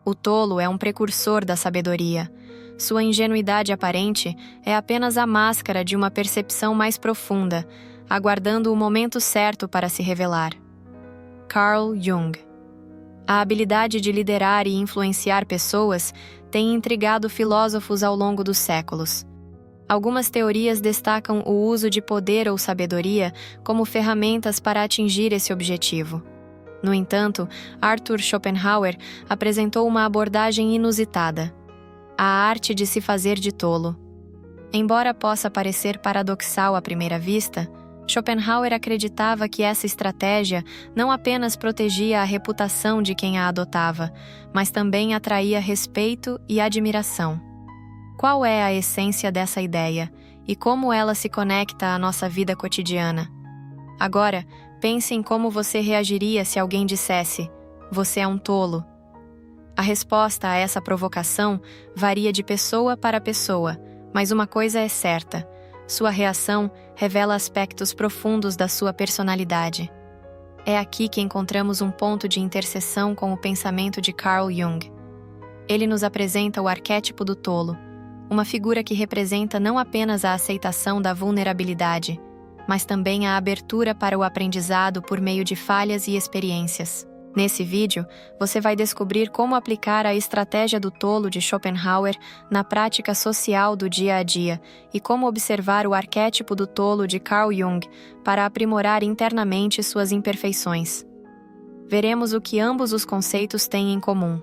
O tolo é um precursor da sabedoria. Sua ingenuidade aparente é apenas a máscara de uma percepção mais profunda, aguardando o momento certo para se revelar. Carl Jung. A habilidade de liderar e influenciar pessoas tem intrigado filósofos ao longo dos séculos. Algumas teorias destacam o uso de poder ou sabedoria como ferramentas para atingir esse objetivo. No entanto, Arthur Schopenhauer apresentou uma abordagem inusitada: a arte de se fazer de tolo. Embora possa parecer paradoxal à primeira vista, Schopenhauer acreditava que essa estratégia não apenas protegia a reputação de quem a adotava, mas também atraía respeito e admiração. Qual é a essência dessa ideia e como ela se conecta à nossa vida cotidiana? Agora, pense em como você reagiria se alguém dissesse: "Você é um tolo". A resposta a essa provocação varia de pessoa para pessoa, mas uma coisa é certa: sua reação revela aspectos profundos da sua personalidade. É aqui que encontramos um ponto de interseção com o pensamento de Carl Jung. Ele nos apresenta o arquétipo do tolo, uma figura que representa não apenas a aceitação da vulnerabilidade, mas também a abertura para o aprendizado por meio de falhas e experiências. Nesse vídeo, você vai descobrir como aplicar a estratégia do tolo de Schopenhauer na prática social do dia a dia e como observar o arquétipo do tolo de Carl Jung para aprimorar internamente suas imperfeições. Veremos o que ambos os conceitos têm em comum.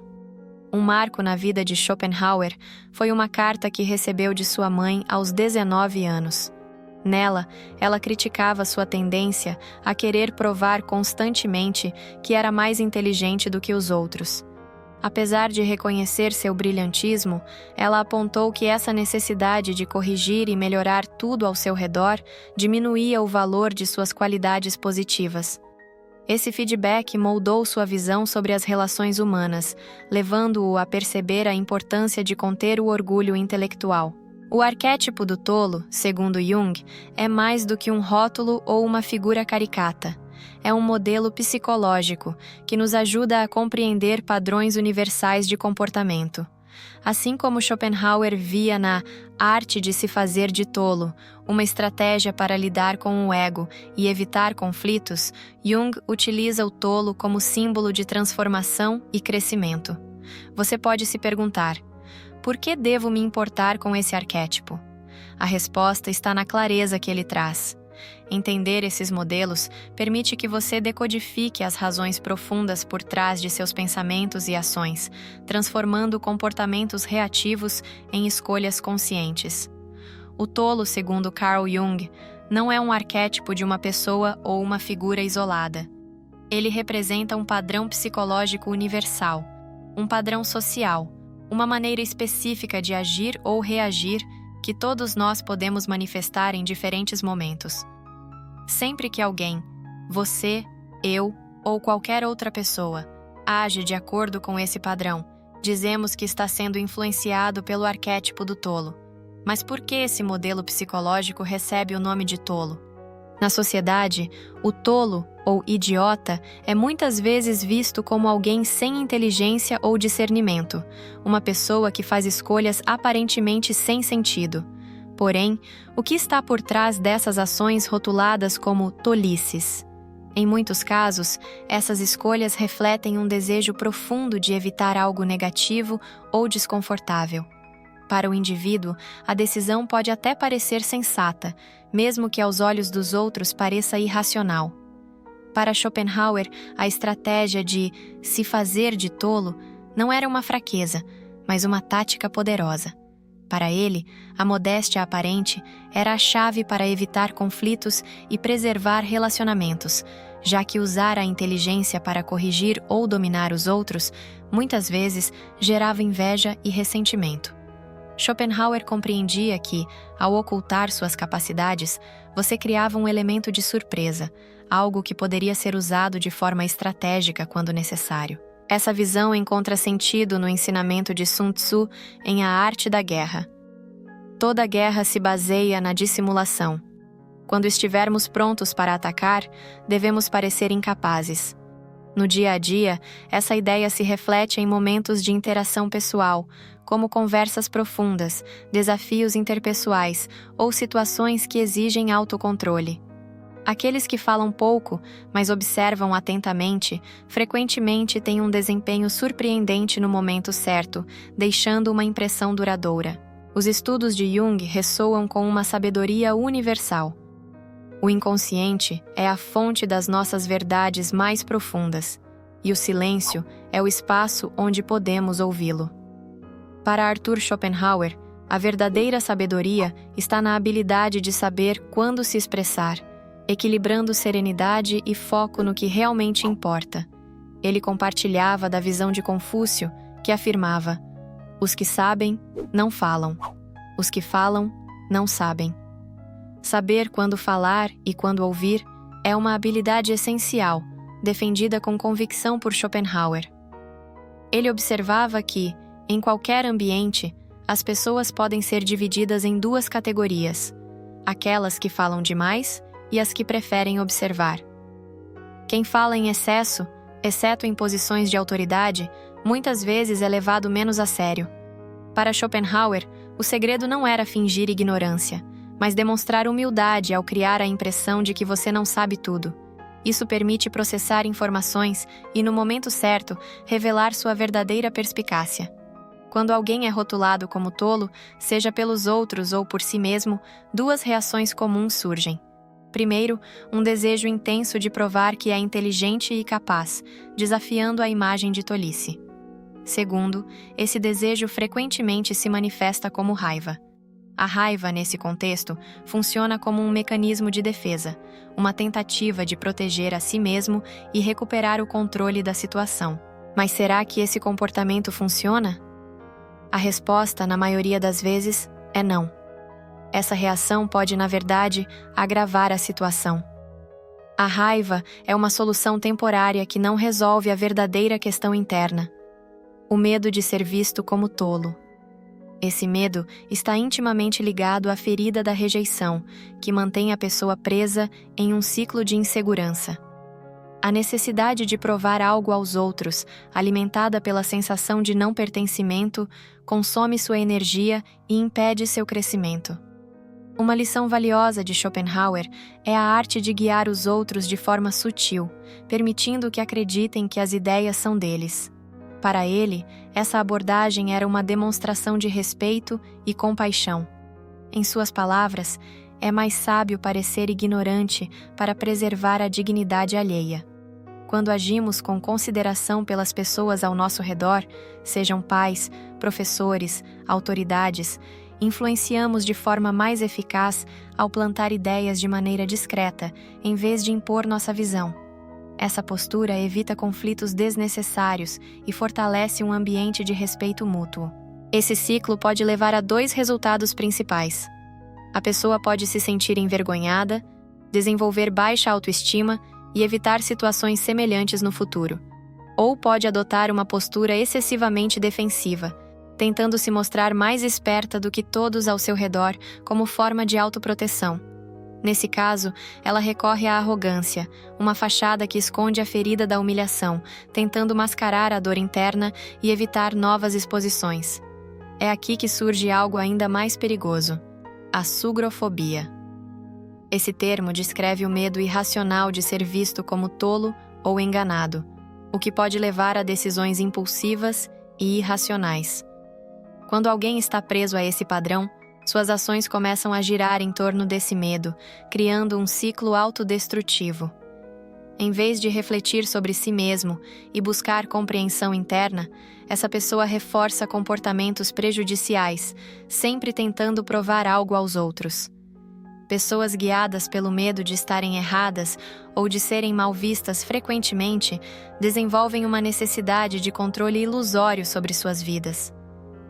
Um marco na vida de Schopenhauer foi uma carta que recebeu de sua mãe aos 19 anos. Nela, ela criticava sua tendência a querer provar constantemente que era mais inteligente do que os outros. Apesar de reconhecer seu brilhantismo, ela apontou que essa necessidade de corrigir e melhorar tudo ao seu redor diminuía o valor de suas qualidades positivas. Esse feedback moldou sua visão sobre as relações humanas, levando-o a perceber a importância de conter o orgulho intelectual. O arquétipo do tolo, segundo Jung, é mais do que um rótulo ou uma figura caricata. É um modelo psicológico que nos ajuda a compreender padrões universais de comportamento. Assim como Schopenhauer via na arte de se fazer de tolo uma estratégia para lidar com o ego e evitar conflitos, Jung utiliza o tolo como símbolo de transformação e crescimento. Você pode se perguntar: por que devo me importar com esse arquétipo? A resposta está na clareza que ele traz. Entender esses modelos permite que você decodifique as razões profundas por trás de seus pensamentos e ações, transformando comportamentos reativos em escolhas conscientes. O tolo, segundo Carl Jung, não é um arquétipo de uma pessoa ou uma figura isolada. Ele representa um padrão psicológico universal, um padrão social, uma maneira específica de agir ou reagir que todos nós podemos manifestar em diferentes momentos. Sempre que alguém, você, eu ou qualquer outra pessoa, age de acordo com esse padrão, dizemos que está sendo influenciado pelo arquétipo do tolo. Mas por que esse modelo psicológico recebe o nome de tolo? Na sociedade, o tolo, ou idiota, é muitas vezes visto como alguém sem inteligência ou discernimento, uma pessoa que faz escolhas aparentemente sem sentido. Porém, o que está por trás dessas ações rotuladas como tolices? Em muitos casos, essas escolhas refletem um desejo profundo de evitar algo negativo ou desconfortável. Para o indivíduo, a decisão pode até parecer sensata, mesmo que aos olhos dos outros pareça irracional. Para Schopenhauer, a estratégia de se fazer de tolo não era uma fraqueza, mas uma tática poderosa. Para ele, a modéstia aparente era a chave para evitar conflitos e preservar relacionamentos, já que usar a inteligência para corrigir ou dominar os outros muitas vezes gerava inveja e ressentimento. Schopenhauer compreendia que, ao ocultar suas capacidades, você criava um elemento de surpresa, algo que poderia ser usado de forma estratégica quando necessário. Essa visão encontra sentido no ensinamento de Sun Tzu em A Arte da Guerra. Toda guerra se baseia na dissimulação. Quando estivermos prontos para atacar, devemos parecer incapazes. No dia a dia, essa ideia se reflete em momentos de interação pessoal, como conversas profundas, desafios interpessoais ou situações que exigem autocontrole. Aqueles que falam pouco, mas observam atentamente, frequentemente têm um desempenho surpreendente no momento certo, deixando uma impressão duradoura. Os estudos de Jung ressoam com uma sabedoria universal. O inconsciente é a fonte das nossas verdades mais profundas, e o silêncio é o espaço onde podemos ouvi-lo. Para Arthur Schopenhauer, a verdadeira sabedoria está na habilidade de saber quando se expressar, equilibrando serenidade e foco no que realmente importa. Ele compartilhava da visão de Confúcio, que afirmava: os que sabem, não falam. Os que falam, não sabem. Saber quando falar e quando ouvir é uma habilidade essencial, defendida com convicção por Schopenhauer. Ele observava que, em qualquer ambiente, as pessoas podem ser divididas em duas categorias: aquelas que falam demais e as que preferem observar. Quem fala em excesso, exceto em posições de autoridade, muitas vezes é levado menos a sério. Para Schopenhauer, o segredo não era fingir ignorância, mas demonstrar humildade ao criar a impressão de que você não sabe tudo. Isso permite processar informações e, no momento certo, revelar sua verdadeira perspicácia. Quando alguém é rotulado como tolo, seja pelos outros ou por si mesmo, duas reações comuns surgem. Primeiro, um desejo intenso de provar que é inteligente e capaz, desafiando a imagem de tolice. Segundo, esse desejo frequentemente se manifesta como raiva. A raiva, nesse contexto, funciona como um mecanismo de defesa, uma tentativa de proteger a si mesmo e recuperar o controle da situação. Mas será que esse comportamento funciona? A resposta, na maioria das vezes, é não. Essa reação pode, na verdade, agravar a situação. A raiva é uma solução temporária que não resolve a verdadeira questão interna: o medo de ser visto como tolo. Esse medo está intimamente ligado à ferida da rejeição, que mantém a pessoa presa em um ciclo de insegurança. A necessidade de provar algo aos outros, alimentada pela sensação de não pertencimento, consome sua energia e impede seu crescimento. Uma lição valiosa de Schopenhauer é a arte de guiar os outros de forma sutil, permitindo que acreditem que as ideias são deles. Para ele, essa abordagem era uma demonstração de respeito e compaixão. Em suas palavras, é mais sábio parecer ignorante para preservar a dignidade alheia. Quando agimos com consideração pelas pessoas ao nosso redor, sejam pais, professores, autoridades, influenciamos de forma mais eficaz ao plantar ideias de maneira discreta, em vez de impor nossa visão. Essa postura evita conflitos desnecessários e fortalece um ambiente de respeito mútuo. Esse ciclo pode levar a dois resultados principais. A pessoa pode se sentir envergonhada, desenvolver baixa autoestima e evitar situações semelhantes no futuro. Ou pode adotar uma postura excessivamente defensiva, tentando se mostrar mais esperta do que todos ao seu redor como forma de autoproteção. Nesse caso, ela recorre à arrogância, uma fachada que esconde a ferida da humilhação, tentando mascarar a dor interna e evitar novas exposições. É aqui que surge algo ainda mais perigoso: a sugrofobia. Esse termo descreve o medo irracional de ser visto como tolo ou enganado, o que pode levar a decisões impulsivas e irracionais. Quando alguém está preso a esse padrão, suas ações começam a girar em torno desse medo, criando um ciclo autodestrutivo. Em vez de refletir sobre si mesmo e buscar compreensão interna, essa pessoa reforça comportamentos prejudiciais, sempre tentando provar algo aos outros. Pessoas guiadas pelo medo de estarem erradas ou de serem mal vistas frequentemente desenvolvem uma necessidade de controle ilusório sobre suas vidas.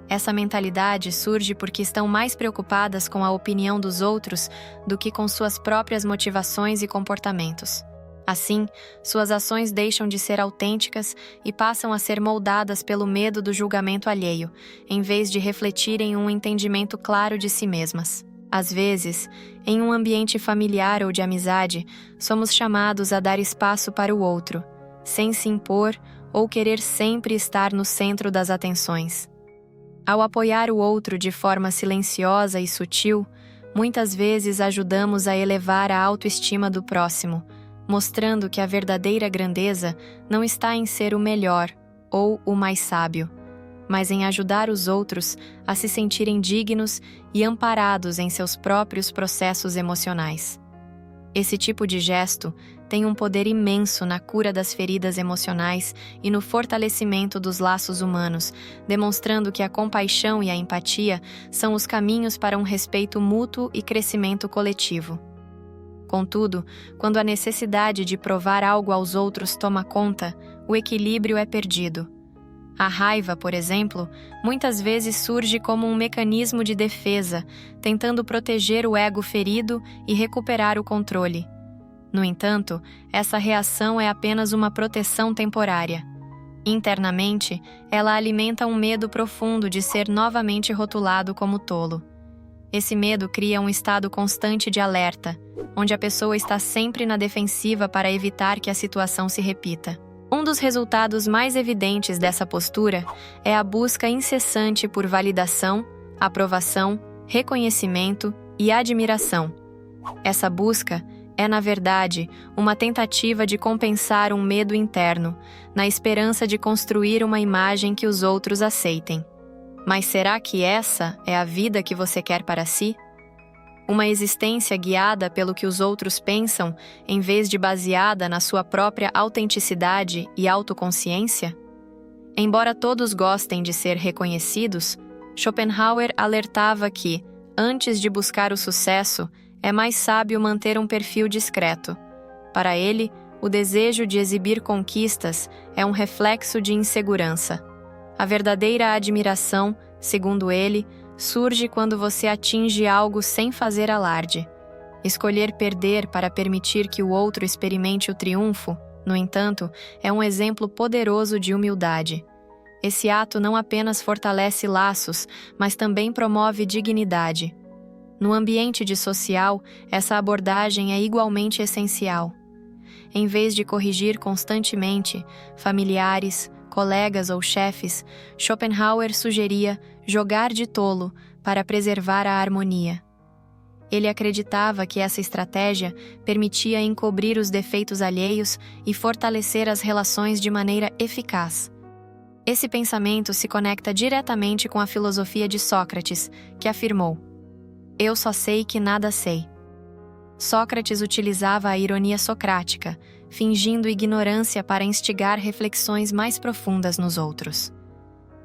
Essa mentalidade surge porque estão mais preocupadas com a opinião dos outros do que com suas próprias motivações e comportamentos. Assim, suas ações deixam de ser autênticas e passam a ser moldadas pelo medo do julgamento alheio, em vez de refletirem um entendimento claro de si mesmas. Às vezes, em um ambiente familiar ou de amizade, somos chamados a dar espaço para o outro, sem se impor ou querer sempre estar no centro das atenções. Ao apoiar o outro de forma silenciosa e sutil, muitas vezes ajudamos a elevar a autoestima do próximo, mostrando que a verdadeira grandeza não está em ser o melhor ou o mais sábio, mas em ajudar os outros a se sentirem dignos e amparados em seus próprios processos emocionais. Esse tipo de gesto tem um poder imenso na cura das feridas emocionais e no fortalecimento dos laços humanos, demonstrando que a compaixão e a empatia são os caminhos para um respeito mútuo e crescimento coletivo. Contudo, quando a necessidade de provar algo aos outros toma conta, o equilíbrio é perdido. A raiva, por exemplo, muitas vezes surge como um mecanismo de defesa, tentando proteger o ego ferido e recuperar o controle. No entanto, essa reação é apenas uma proteção temporária. Internamente, ela alimenta um medo profundo de ser novamente rotulado como tolo. Esse medo cria um estado constante de alerta, onde a pessoa está sempre na defensiva para evitar que a situação se repita. Um dos resultados mais evidentes dessa postura é a busca incessante por validação, aprovação, reconhecimento e admiração. Essa busca é, na verdade, uma tentativa de compensar um medo interno, na esperança de construir uma imagem que os outros aceitem. Mas será que essa é a vida que você quer para si? Uma existência guiada pelo que os outros pensam, em vez de baseada na sua própria autenticidade e autoconsciência? Embora todos gostem de ser reconhecidos, Schopenhauer alertava que, antes de buscar o sucesso, é mais sábio manter um perfil discreto. Para ele, o desejo de exibir conquistas é um reflexo de insegurança. A verdadeira admiração, segundo ele, surge quando você atinge algo sem fazer alarde. Escolher perder para permitir que o outro experimente o triunfo, no entanto, é um exemplo poderoso de humildade. Esse ato não apenas fortalece laços, mas também promove dignidade. No ambiente social, essa abordagem é igualmente essencial. Em vez de corrigir constantemente familiares, colegas ou chefes, Schopenhauer sugeria jogar de tolo para preservar a harmonia. Ele acreditava que essa estratégia permitia encobrir os defeitos alheios e fortalecer as relações de maneira eficaz. Esse pensamento se conecta diretamente com a filosofia de Sócrates, que afirmou: "Eu só sei que nada sei." Sócrates utilizava a ironia socrática, fingindo ignorância para instigar reflexões mais profundas nos outros.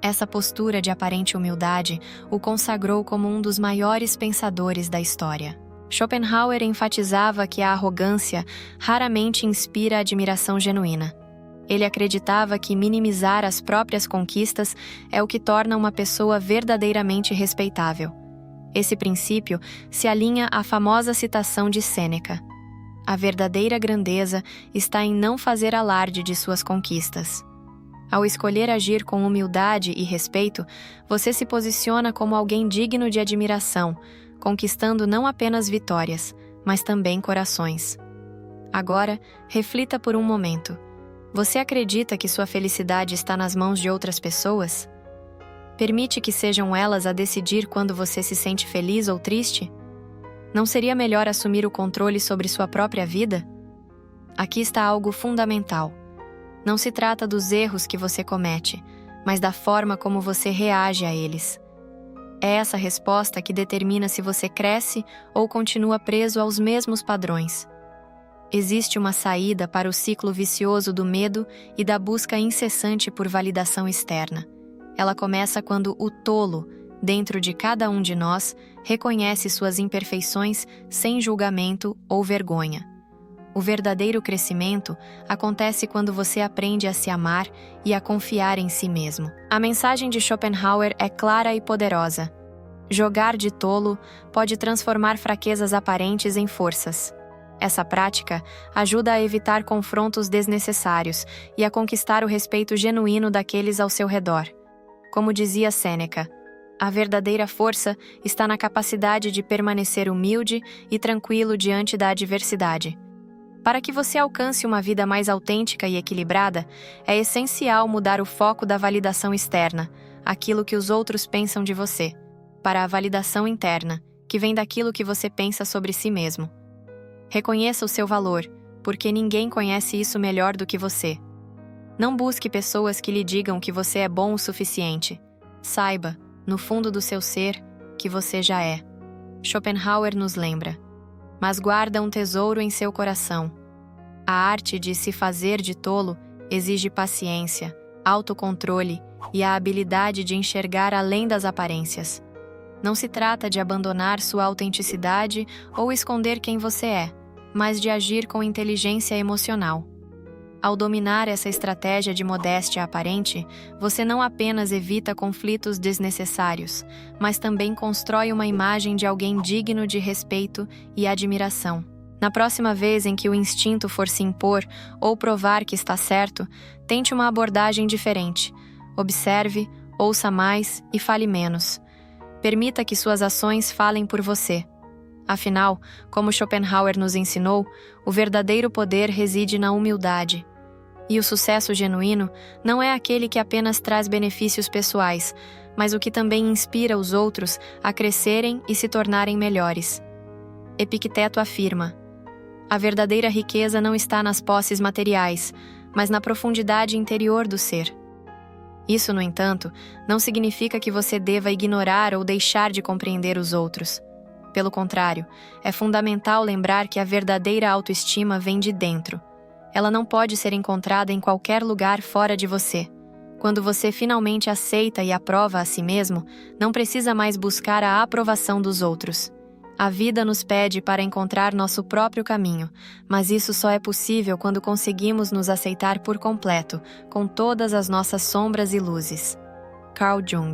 Essa postura de aparente humildade o consagrou como um dos maiores pensadores da história. Schopenhauer enfatizava que a arrogância raramente inspira admiração genuína. Ele acreditava que minimizar as próprias conquistas é o que torna uma pessoa verdadeiramente respeitável. Esse princípio se alinha à famosa citação de Sêneca: "A verdadeira grandeza está em não fazer alarde de suas conquistas." Ao escolher agir com humildade e respeito, você se posiciona como alguém digno de admiração, conquistando não apenas vitórias, mas também corações. Agora, reflita por um momento. Você acredita que sua felicidade está nas mãos de outras pessoas? Permite que sejam elas a decidir quando você se sente feliz ou triste? Não seria melhor assumir o controle sobre sua própria vida? Aqui está algo fundamental. Não se trata dos erros que você comete, mas da forma como você reage a eles. É essa resposta que determina se você cresce ou continua preso aos mesmos padrões. Existe uma saída para o ciclo vicioso do medo e da busca incessante por validação externa. Ela começa quando o tolo, dentro de cada um de nós, reconhece suas imperfeições sem julgamento ou vergonha. O verdadeiro crescimento acontece quando você aprende a se amar e a confiar em si mesmo. A mensagem de Schopenhauer é clara e poderosa. Jogar de tolo pode transformar fraquezas aparentes em forças. Essa prática ajuda a evitar confrontos desnecessários e a conquistar o respeito genuíno daqueles ao seu redor. Como dizia Sêneca, a verdadeira força está na capacidade de permanecer humilde e tranquilo diante da adversidade. Para que você alcance uma vida mais autêntica e equilibrada, é essencial mudar o foco da validação externa, aquilo que os outros pensam de você, para a validação interna, que vem daquilo que você pensa sobre si mesmo. Reconheça o seu valor, porque ninguém conhece isso melhor do que você. Não busque pessoas que lhe digam que você é bom o suficiente. Saiba, no fundo do seu ser, que você já é. Schopenhauer nos lembra. Mas guarda um tesouro em seu coração. A arte de se fazer de tolo exige paciência, autocontrole e a habilidade de enxergar além das aparências. Não se trata de abandonar sua autenticidade ou esconder quem você é, mas de agir com inteligência emocional. Ao dominar essa estratégia de modéstia aparente, você não apenas evita conflitos desnecessários, mas também constrói uma imagem de alguém digno de respeito e admiração. Na próxima vez em que o instinto for se impor ou provar que está certo, tente uma abordagem diferente. Observe, ouça mais e fale menos. Permita que suas ações falem por você. Afinal, como Schopenhauer nos ensinou, o verdadeiro poder reside na humildade. E o sucesso genuíno não é aquele que apenas traz benefícios pessoais, mas o que também inspira os outros a crescerem e se tornarem melhores. Epicteto afirma: a verdadeira riqueza não está nas posses materiais, mas na profundidade interior do ser. Isso, no entanto, não significa que você deva ignorar ou deixar de compreender os outros. Pelo contrário, é fundamental lembrar que a verdadeira autoestima vem de dentro. Ela não pode ser encontrada em qualquer lugar fora de você. Quando você finalmente aceita e aprova a si mesmo, não precisa mais buscar a aprovação dos outros. A vida nos pede para encontrar nosso próprio caminho, mas isso só é possível quando conseguimos nos aceitar por completo, com todas as nossas sombras e luzes. Carl Jung.